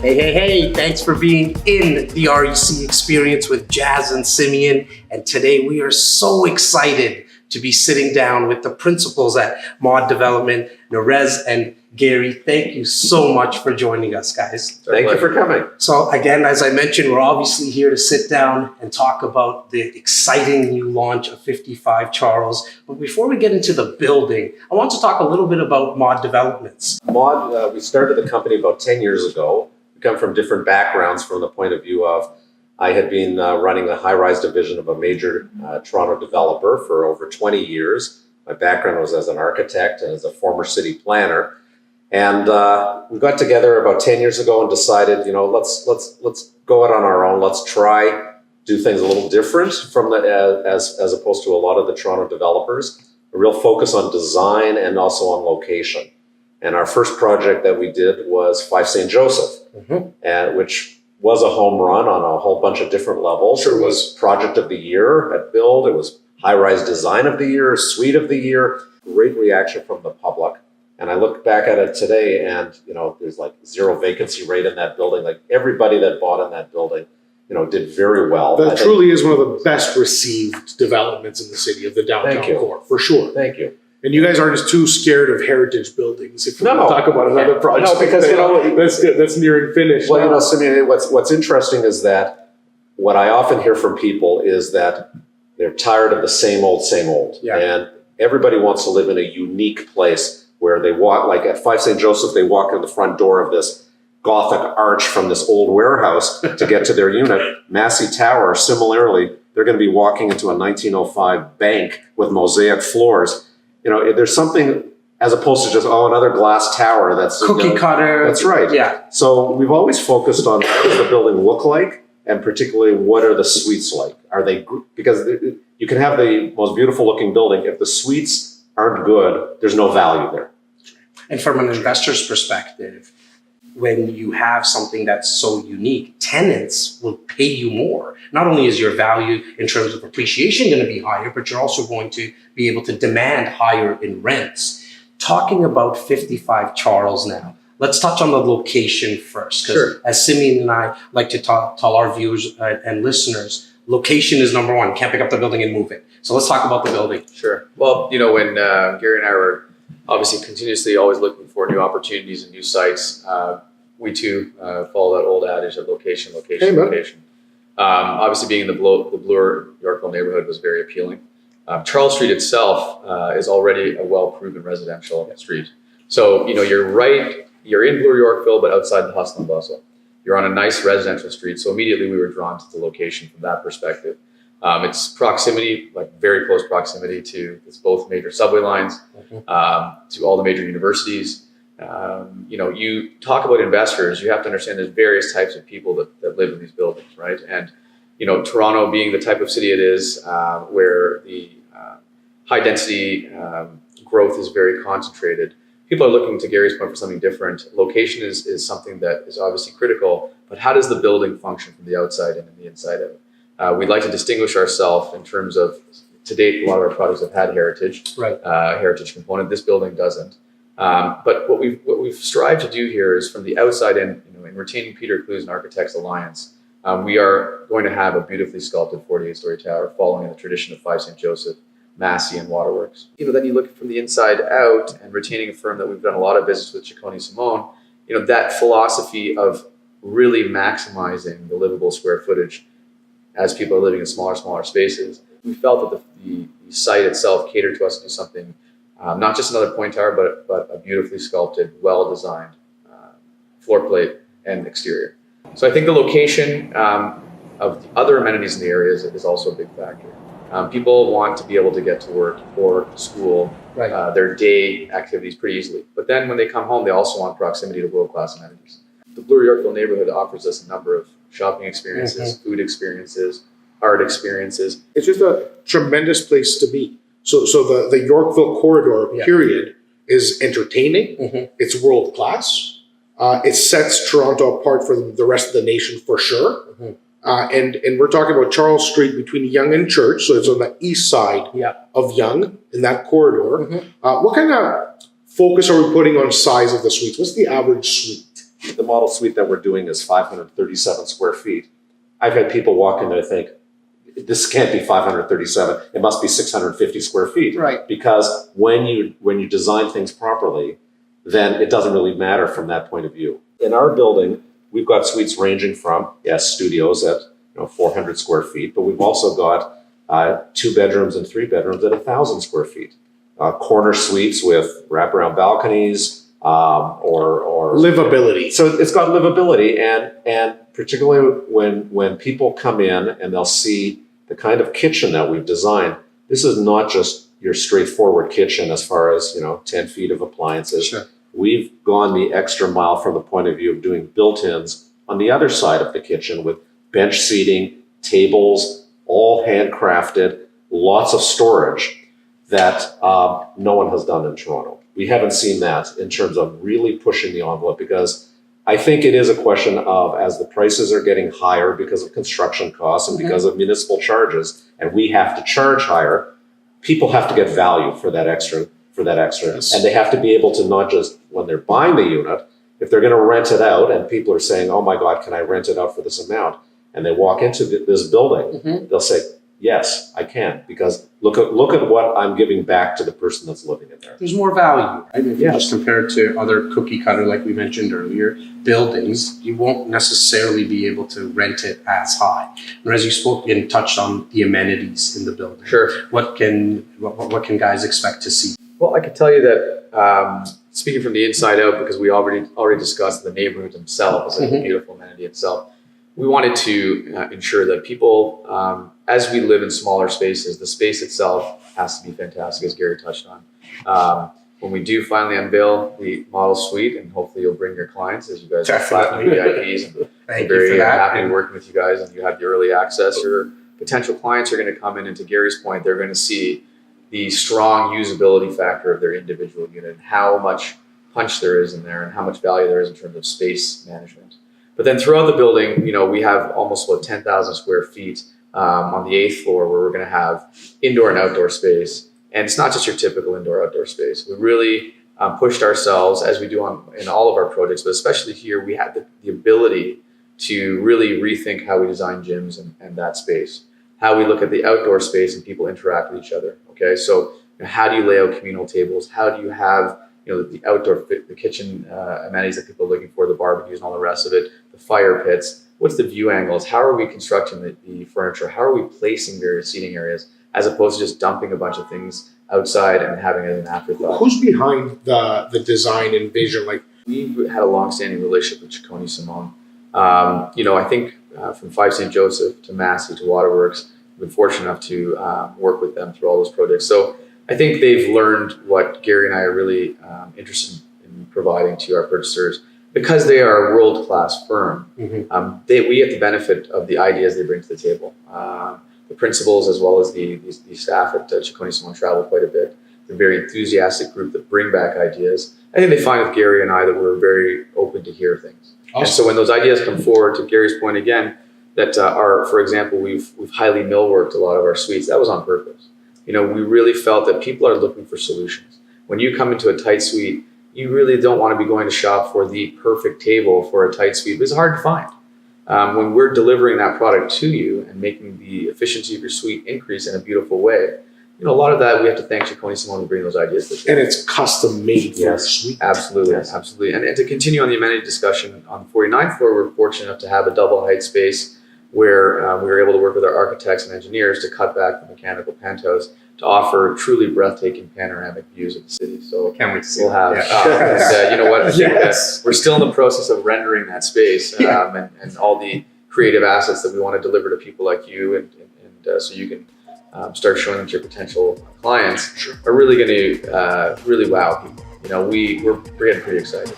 Hey, thanks for being in the REC experience with Jas and Simeon. And today we are so excited to be sitting down with the principals at Mod Development, Nerez and Gary. Thank you so much for joining us, guys. Thank you for coming. So again, as I mentioned, we're obviously here to sit down and talk about the exciting new launch of 55 Charles. But before we get into the building, I want to talk a little bit about Mod Developments. Mod, we started the company about 10 years ago. We come from different backgrounds from the point of view of I had been running a high-rise division of a major Toronto developer for over 20 years. My background was as an architect and as a former city planner. And we got together about 10 years ago and decided, let's go out on our own. Let's try do things a little different from as opposed to a lot of the Toronto developers. A real focus on design and also on location. And our first project that we did was 5 St. Joseph, which was a home run on a whole bunch of different levels. Sure. It was Project of the Year at Build. It was High-Rise Design of the Year, Suite of the Year. Great reaction from the public. And I look back at it today and, there's like 0 vacancy rate in that building. Like everybody that bought in that building, did very well. That truly is one of the best received developments in the city of the downtown core, for sure. Thank you. And you guys aren't just too scared of heritage buildings. If we talk about another project, no, because that's nearing finish. Well, Simeon, what's interesting is that what I often hear from people is that they're tired of the same old, Yeah. and everybody wants to live in a unique place where they walk. Like at 5 St. Joseph, they walk in the front door of this Gothic arch from this old warehouse to get to their unit. Massey Tower, similarly, they're going to be walking into a 1905 bank with mosaic floors. There's something as opposed to just, another glass tower that's Cookie cutter. That's right. Yeah. So we've always focused on what does the building look like, and particularly what are the suites like? Are they, because you can have the most beautiful looking building. If the suites aren't good, there's no value there. And from an investor's perspective, when you have something that's so unique, tenants will pay you more. Not only is your value in terms of appreciation going to be higher, but you're also going to be able to demand higher in rents. Talking about 55 Charles now, let's touch on the location first. Because as Simeon and I like to tell our viewers and listeners, location is number one. Can't pick up the building and move it. So let's talk about the building. Sure. Well, when Gary and I were obviously continuously always looking for new opportunities and new sites, we too follow that old adage of location. Obviously being in the Bloor Yorkville neighborhood was very appealing. Charles Street itself is already a well-proven residential street. So, you're in Bloor Yorkville, but outside the hustle and bustle. You're on a nice residential street. So immediately we were drawn to the location from that perspective. It's proximity, like very close proximity to both major subway lines, to all the major universities. You talk about investors, you have to understand there's various types of people that live in these buildings, right? And, Toronto being the type of city it is, where the high density growth is very concentrated, people are looking, to Gary's point, for something different. Location is something that is obviously critical, but how does the building function from the outside and the inside of it? We'd like to distinguish ourselves in terms of, to date, a lot of our projects have had heritage, heritage component. This building doesn't. But what we've strived to do here is from the outside in, in retaining Peter Clues and Architects Alliance, we are going to have a beautifully sculpted 48-story tower following in the tradition of 5 St. Joseph, Massey, and Waterworks. Then you look from the inside out and retaining a firm that we've done a lot of business with, Ciccone Simone, that philosophy of really maximizing the livable square footage as people are living in smaller spaces. We felt that the site itself catered to us to do something, not just another point tower, but a beautifully sculpted, well-designed floor plate and exterior. So I think the location of the other amenities in the area is also a big factor. People want to be able to get to work or school, their day activities pretty easily. But then when they come home, they also want proximity to world-class amenities. The Bloor Yorkville neighborhood offers us a number of shopping experiences, food experiences, art experiences. It's just a tremendous place to be. So the Yorkville corridor, period, is entertaining. It's world class. It sets Toronto apart from the rest of the nation for sure. And we're talking about Charles Street between Yonge and Church. So it's on the east side of Yonge in that corridor. What kind of focus are we putting on size of the suites? What's the average suite? the model suite that we're doing is 537 square feet. I've had people walk in and think, this can't be 537. It must be 650 square feet. Right. Because when you design things properly, then it doesn't really matter from that point of view. In our building, we've got suites ranging from, yes, studios at 400 square feet, but we've also got 2 bedrooms and 3 bedrooms at 1,000 square feet. Corner suites with wraparound balconies, or Livability. so it's got livability, and particularly when people come in and they'll see the kind of kitchen that we've designed. This is not just your straightforward kitchen as far as 10 feet of appliances. Sure. We've gone the extra mile from the point of view of doing built-ins on the other side of the kitchen with bench seating, tables, all handcrafted, lots of storage that no one has done in Toronto. We haven't seen that in terms of really pushing the envelope, because I think it is a question of, as the prices are getting higher because of construction costs and because of municipal charges, and we have to charge higher, people have to get value for that extra. Yes. And they have to be able to, not just when they're buying the unit, if they're going to rent it out and people are saying, oh my God, can I rent it out for this amount? And they walk into this building, they'll say, yes, I can, because look at what I'm giving back to the person that's living in there. There's more value, right? If you Yes. just compare it to other cookie cutter, like we mentioned earlier, buildings, you won't necessarily be able to rent it as high. And as you spoke and touched on the amenities in the building, Sure. what can guys expect to see? Well, I can tell you that speaking from the inside out, because we already discussed the neighborhood themselves as a beautiful amenity itself, we wanted to ensure that people, as we live in smaller spaces, the space itself has to be fantastic, as Gary touched on. When we do finally unveil the model suite, and hopefully you'll bring your clients, as you guys are platinum VIPs, and Thank we're you for very that. happy working with you guys, and you have the early access. Your potential clients are going to come in, and to Gary's point, they're going to see the strong usability factor of their individual unit, and how much punch there is in there, and how much value there is in terms of space management. But then throughout the building, we have almost about 10,000 square feet on the 8th floor, where we're going to have indoor and outdoor space. And it's not just your typical indoor-outdoor space. We really pushed ourselves, as we do in all of our projects, but especially here, we had the ability to really rethink how we design gyms and that space, how we look at the outdoor space and people interact with each other. Okay, so how do you lay out communal tables? How do you have the outdoor, the kitchen amenities that people are looking for, the barbecues and all the rest of it, the fire pits? What's the view angles? How are we constructing the furniture? How are we placing various seating areas, as opposed to just dumping a bunch of things outside and having it as an afterthought? Who's behind the design and vision? Like, We've had a long-standing relationship with Ciccone Simone. I think from 5 St. Joseph to Massey to Waterworks, we've been fortunate enough to work with them through all those projects. So I think they've learned what Gary and I are really interested in providing to our purchasers. Because they are a world-class firm, we get the benefit of the ideas they bring to the table. The principals, as well as the staff at Ciccone Simone, travel quite a bit. They're a very enthusiastic group that bring back ideas. I think they find with Gary and I that we're very open to hear things. Awesome. And so when those ideas come forward, to Gary's point again, that for example, we've highly millworked a lot of our suites. That was on purpose. We really felt that people are looking for solutions. When you come into a tight suite, you really don't want to be going to shop for the perfect table for a tight suite. It's hard to find. When we're delivering that product to you and making the efficiency of your suite increase in a beautiful way, a lot of that we have to thank Ciccone Simone to bring those ideas to the table. and it's custom made for a suite. Absolutely, absolutely. And to continue on the amenity discussion, on the 49th floor, we're fortunate enough to have a double height space where we were able to work with our architects and engineers to cut back the mechanical penthouse to offer truly breathtaking panoramic views of the city. So Can't wait to see we'll have, that. you know what? I think Yes. we're still in the process of rendering that space and all the creative assets that we want to deliver to people like you, and so you can start showing them to your potential clients are really going to really wow people. We're getting pretty excited.